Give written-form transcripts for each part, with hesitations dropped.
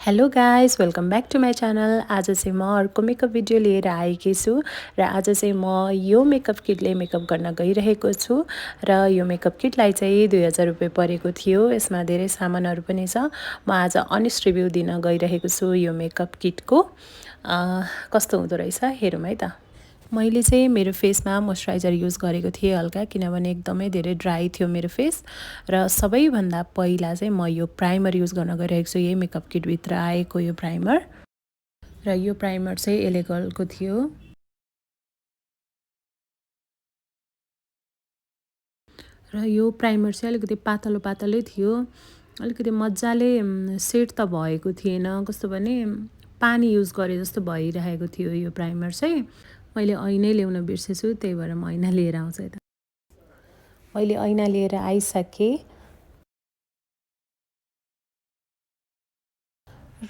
Hello guys welcome back to my channel. आज चाहिँ म अर्को मेकअप भिडियो लिएर आएकी छु र आज चाहिँ म यो मेकअप किटले मेकअप गर्न गइरहेको छु र यो मेकअप किटलाई चाहिँ 2000 रुपियाँ परेको थियो। यसमा धेरै सामानहरू पनि छ। म आज अनेस्ट रिभ्यू दिन गइरहेको छु यो मेकअप किटको। कस्तो हुँदो रहेछ हेरौँ है त। मैले चाहिँ मेरो फेसमा मोइस्चराइजर युज गरेको थिएँ हल्का, किनभने एकदमै धेरै ड्राई थियो मेरो फेस। र सबैभन्दा पहिला चाहिँ म यो प्राइमर युज गर्न गइरहेको छु। यही मेकअप किटभित्र आएको यो प्राइमर, र यो प्राइमर चाहिँ एलेगलको थियो। र यो प्राइमर चाहिँ अलिकति पातलो पातलै थियो, अलिकति मजाले सेट त भएको थिएन। कस्तो भने पानी युज गरे जस्तो भइरहेको थियो यो प्राइमर चाहिँ। मैले ऐनै ल्याउन बिर्सेछु, त्यही भएर म ऐना लिएर आउँछु यता। मैले ऐना लिएर आइसकेँ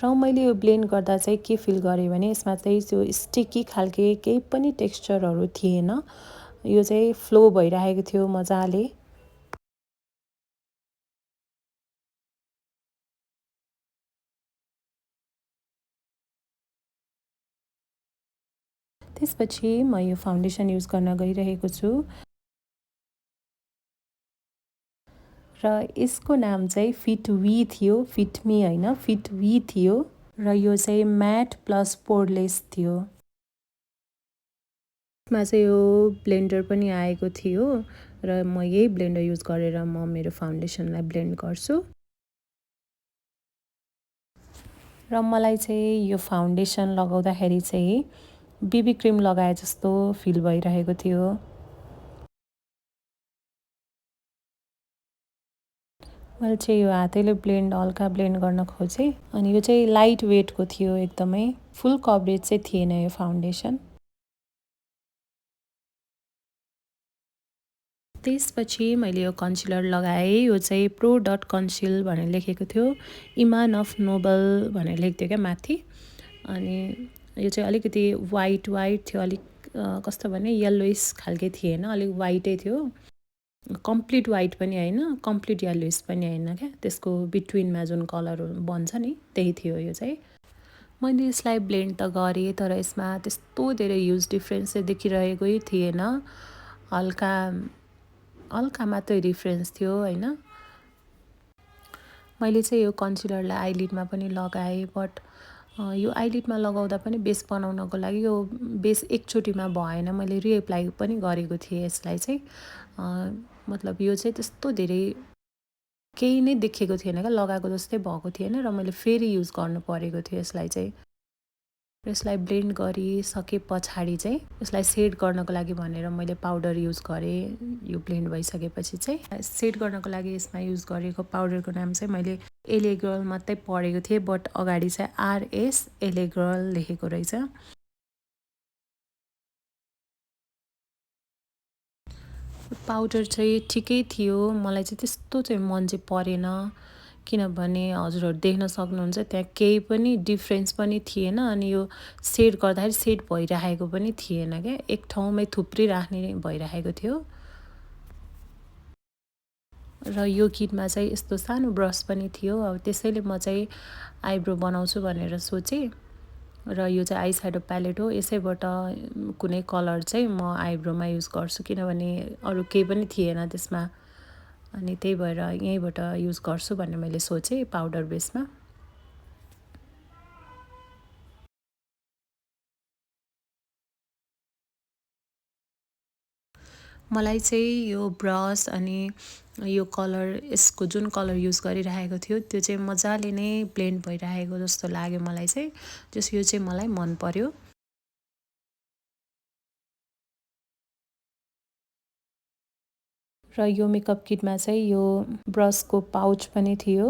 र मैले यो ब्लेन्ड गर्दा चाहिँ के फिल गरेँ भने यसमा चाहिँ त्यो स्टिकी खालके केही पनि टेक्स्चरहरू थिएन। यो चाहिँ फ्लो भइरहेको थियो मजाले। त्यसपछि म यो फाउन्डेसन युज गर्न गइरहेको छु र यसको नाम चाहिँ फिट वी थियो, फिट मी होइन, फिट वी थियो। र यो चाहिँ म्याट प्लस पोरलेस थियो। यसमा चाहिँ यो ब्लेन्डर पनि आएको थियो र म यही ब्लेन्डर युज गरेर म मेरो फाउन्डेसनलाई ब्लेन्ड गर्छु। र मलाई चाहिँ यो फाउन्डेसन लगाउँदाखेरि चाहिँ बेबी क्रिम लगाए जस्तो फिल भइरहेको थियो। मैले चाहिँ यो हातैले हल्का ब्लेन्ड गर्न खोजेँ अनि यो चाहिँ लाइट वेटको थियो एकदमै। फुल कभरेज चाहिँ थिएन यो फाउन्डेसन। त्यसपछि मैले यो कन्सिलर लगाएँ। यो चाहिँ प्रो डट कन्सिल भनेर लेखेको थियो, इमान अफ नोबल भनेर लेख्थ्यो क्या माथि। अनि यो चाहिँ अलिकति वाइट थियो, अलिक कस्तो भने येल्लोइस खालके थिएन, अलिक वाइटै थियो। कम्प्लिट वाइट पनि होइन, कम्प्लिट येल्लोइस पनि होइन क्या, त्यसको बिट्विनमा जुन कलर बन्छ नि त्यही थियो यो चाहिँ। मैले यसलाई ब्लेन्ड त गरेँ तर यसमा त्यस्तो धेरै ह्युज डिफ्रेन्स चाहिँ देखिरहेकै थिएन। हल्का हल्का मात्रै डिफ्रेन्स थियो होइन। मैले चाहिँ यो कन्सिलरलाई आइलिडमा पनि लगाएँ, बट यो आइलिडमा लगाउँदा पनि बेस बनाउनको लागि यो बेस एकचोटिमा भएन। मैले रिएप्लाई पनि गरेको थिएँ यसलाई चाहिँ। मतलब यो चाहिँ त्यस्तो धेरै केही नै देखेको थिएन क्या, लगाएको जस्तै भएको थिएन र मैले फेरि युज गर्नु परेको थियो यसलाई चाहिँ। यसलाई ब्लेन्ड गरिसके पछाडि चाहिँ यसलाई सेट गर्नको लागि भनेर मैले पाउडर युज गरेँ। यो ब्लेन्ड भइसकेपछि चाहिँ सेट गर्नको लागि यसमा युज गरेको पाउडरको नाम चाहिँ मैले एले गर्ल मात्रै पढेको थिएँ, बट अगाडि चाहिँ आरएस एले गर्ल लेखेको रहेछ। पाउडर चाहिँ ठिकै थियो, मलाई चाहिँ त्यस्तो चाहिँ मन चाहिँ परेन। किनभने हजुरहरू देख्न सक्नुहुन्छ त्यहाँ केही पनि डिफ्रेन्स पनि थिएन अनि यो सेट गर्दाखेरि सेट भइरहेको पनि थिएन क्या, एक ठाउँमै थुप्रिराख्ने भइरहेको थियो। र यो किटमा चाहिँ यस्तो सानो ब्रस पनि थियो। अब त्यसैले म चाहिँ आइब्रो बनाउँछु भनेर सोचेँ र यो चाहिँ आई स्याडो प्यालेट हो, यसैबाट कुनै कलर चाहिँ म आइब्रोमा युज गर्छु किनभने अरू केही पनि थिएन त्यसमा। अनि त्यही भएर यहीँबाट युज गर्छु भन्ने मैले सोचेँ पाउडर बेसमा। मलाई चाहिँ यो ब्रस अनि यो कलर, यसको जुन कलर युज गरिरहेको थियो त्यो चाहिँ मजाले नै ब्लेन्ड भइरहेको जस्तो लाग्यो मलाई चाहिँ। यो चाहिँ मलाई मन पर्यो। र यो मेकअप किटमा चाहिँ यो ब्रसको पाउच पनि थियो।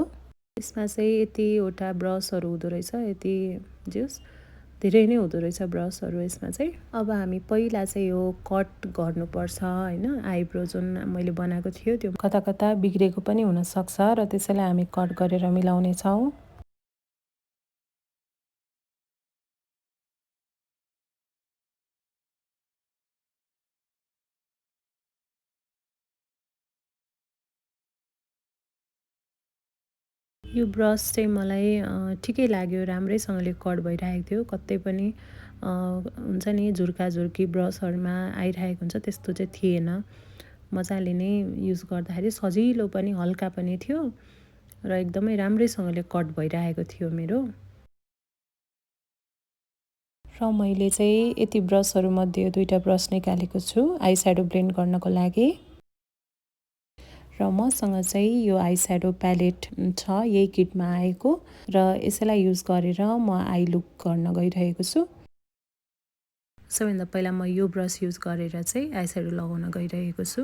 यसमा चाहिँ यतिवटा ब्रसहरू हुँदो रहेछ, यति जस धेरै नै हुँदो रहेछ ब्रसहरू यसमा चाहिँ। अब हामी पहिला चाहिँ यो कट गर्नुपर्छ होइन। आइब्रो जुन मैले बनाएको थियो त्यो कता कता बिग्रेको पनि हुनसक्छ र त्यसैले हामी कट गरेर मिलाउनेछौँ। यो ब्रस चाहिँ मलाई ठिकै लाग्यो, राम्रैसँगले कट भइरहेको थियो। कतै पनि हुन्छ नि झुर्का-झुर्की ब्रसहरूमा आइरहेको हुन्छ, त्यस्तो चाहिँ थिएन। मजाले नै युज गर्दाखेरि सजिलो पनि, हल्का पनि थियो र एकदमै राम्रैसँगले कट भइरहेको थियो मेरो। र मैले चाहिँ यति ब्रसहरूमध्ये 2टा ब्रस निकालेको छु आई स्याडो ब्लेन्ड गर्नको लागि। र मसँग चाहिँ यो आई स्याडो प्यालेट छ, यही किटमा आएको र यसैलाई युज गरेर म आई लुक गर्न गइरहेको छु। सबैभन्दा पहिला म यो ब्रस युज गरेर चाहिँ आई स्याडो लगाउन गइरहेको छु।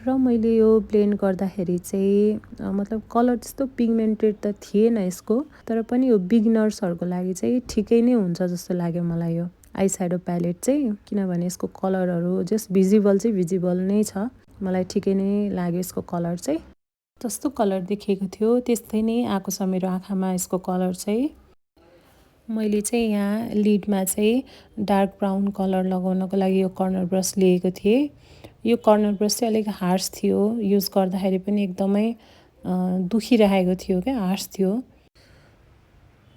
र मैले यो ब्लेन्ड गर्दाखेरि चाहिँ मतलब कलर त्यस्तो पिगमेन्टेड त थिएन यसको, तर पनि यो बिगिनर्सहरूको लागि चाहिँ ठिकै नै हुन्छ जस्तो लाग्यो मलाई यो आई स्याडो प्यालेट चाहिँ। किनभने यसको कलरहरू जस्ट भिजिबल नै छ। मलाई ठिकै नै लाग्यो यसको कलर चाहिँ। जस्तो कलर देखेको थियो त्यस्तै नै आएको छ मेरो आँखामा यसको कलर चाहिँ। मैले चाहिँ यहाँ लिडमा चाहिँ डार्क ब्राउन कलर लगाउनको लागि यो कर्नर ब्रस लिएको थिएँ। यो कर्नर ब्रस चाहिँ अलिक हार्स थियो, युज गर्दाखेरि पनि एकदमै दुखिरहेको थियो क्या, हार्स थियो।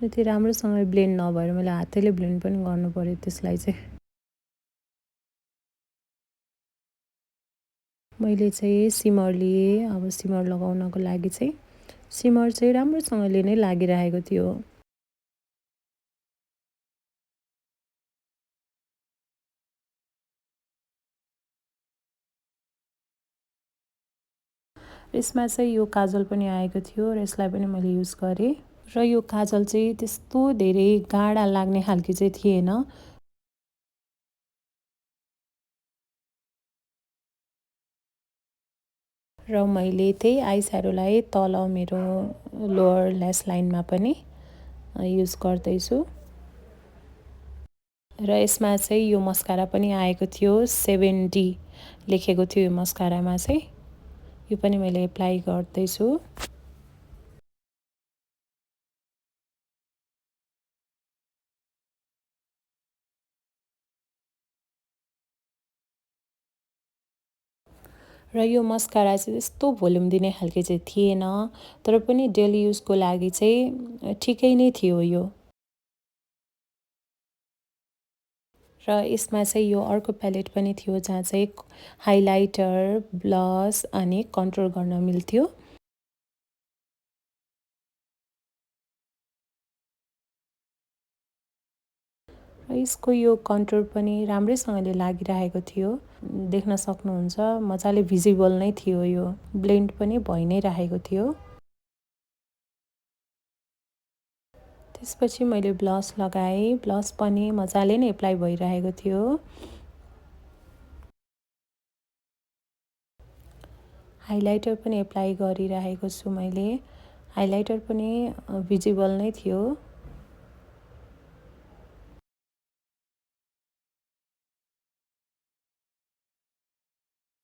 त्यो राम्रोसँग ब्लेन्ड नभएर मैले हातैले ब्लेन्ड पनि गर्नु पर्यो त्यसलाई चाहिँ। मैले चाहिँ सिमर लिएँ। अब सिमर लगाउनको लागि चाहिँ सिमर चाहिँ राम्रोसँगले नै लागिरहेको थियो। यसमा चाहिँ यो काजल पनि आएको थियो र यसलाई पनि मैले युज गरेँ। र यो काजल चाहिँ त्यस्तो धेरै गाढा लाग्ने खालको चाहिँ थिएन। र मैले त्यही आई स्याडोलाई तल मेरो लोवर ल्यास लाइनमा पनि युज गर्दैछु। र यसमा चाहिँ यो मस्कारा पनि आएको थियो, 7D लेखेको थियो यो मस्कारामा चाहिँ। यो पनि मैले एप्लाई गर्दैछु। र यो मस्कारा चाहिँ त्यस्तो भोल्युम दिने खालको चाहिँ थिएन, तर पनि डेली युजको लागि चाहिँ ठिकै नै थियो यो। र यसमा चाहिँ यो अर्को प्यालेट पनि थियो जहाँ चाहिँ हाइलाइटर, ब्लस अनि कन्ट्रोल गर्न मिल्थ्यो। र यसको यो कन्ट्रोल पनि राम्रैसँगले लागिरहेको थियो, देख्न सक्नुहुन्छ मजाले भिजिबल नै थियो, यो ब्लेन्ड पनि भइ नै रहेको थियो। त्यसपछि मैले ब्लस लगाएँ, ब्लस पनि मजाले नै एप्लाई भइरहेको थियो। हाइलाइटर पनि एप्लाई गरिरहेको छु मैले, हाइलाइटर पनि भिजिबल नै थियो।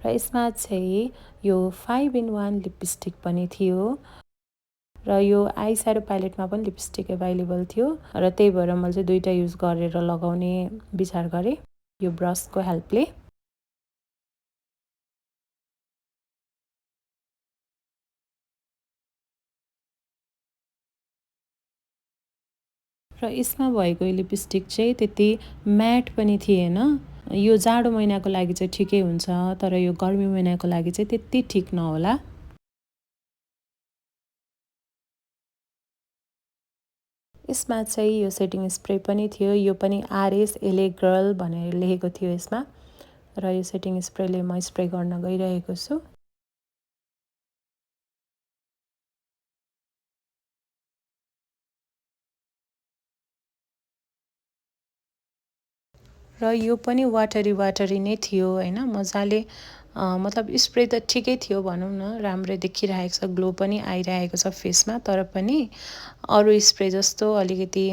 र यसमा चाहिँ यो 5-in-1 लिपस्टिक पनि थियो। र यो आई स्याडो प्यालेटमा पनि लिपस्टिक एभाइलेबल थियो र त्यही भएर मैले चाहिँ 2टा युज गरेर लगाउने विचार गरेँ यो ब्रसको हेल्पले। र यसमा भएको लिपस्टिक चाहिँ त्यति म्याट पनि थिएन। यो जाडो महिनाको लागि चाहिँ ठिकै हुन्छ, तर यो गर्मी महिनाको लागि चाहिँ त्यति ठिक नहोला। यसमा चाहिँ यो सेटिङ स्प्रे पनि थियो, यो पनि आरएस एले गर्ल भनेर लेखेको थियो यसमा। र यो सेटिङ स्प्रेले म स्प्रे गर्न गइरहेको छु। र यो पनि वाटरी नै थियो हैन, मजाले मतलब स्प्रे त ठिकै थियो भनौँ न, राम्रै देखिरहेको छ, ग्लो पनि आइरहेको छ फेसमा, तर पनि अरू स्प्रे जस्तो अलिकति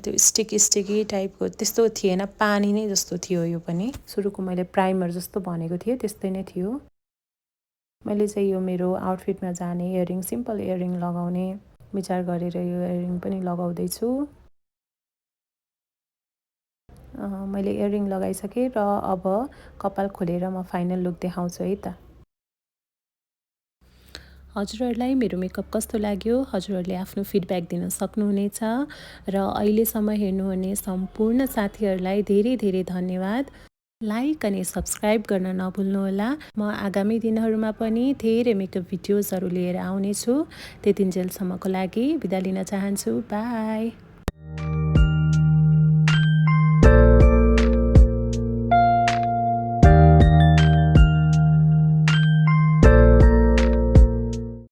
त्यो स्टिकी टाइपको त्यस्तो थिएन, पानी नै जस्तो थियो यो पनि। सुरुको मैले प्राइमर जस्तो भनेको थिएँ त्यस्तै नै थियो। मैले चाहिँ यो मेरो आउटफिटमा जाने इयरिङ, सिम्पल इयरिङ लगाउने विचार गरेर यो इयरिङ पनि लगाउँदैछु। मैले इयरिङ लगाइसकेँ र अब कपाल खोलेर म फाइनल लुक देखाउँछु है त। हजुरहरूलाई मेरो मेकअप कस्तो लाग्यो हजुरहरूले आफ्नो फिडब्याक दिन सक्नुहुनेछ र अहिलेसम्म हेर्नुहुने सम्पूर्ण साथीहरूलाई धेरै धेरै धन्यवाद। लाइक अनि सब्सक्राइब गर्न नभुल्नुहोला। म आगामी दिनहरूमा पनि धेरै मेकअप भिडियोजहरू लिएर आउनेछु। त्यतिन्जेलसम्मको लागि बिदा लिन चाहन्छु। बाई।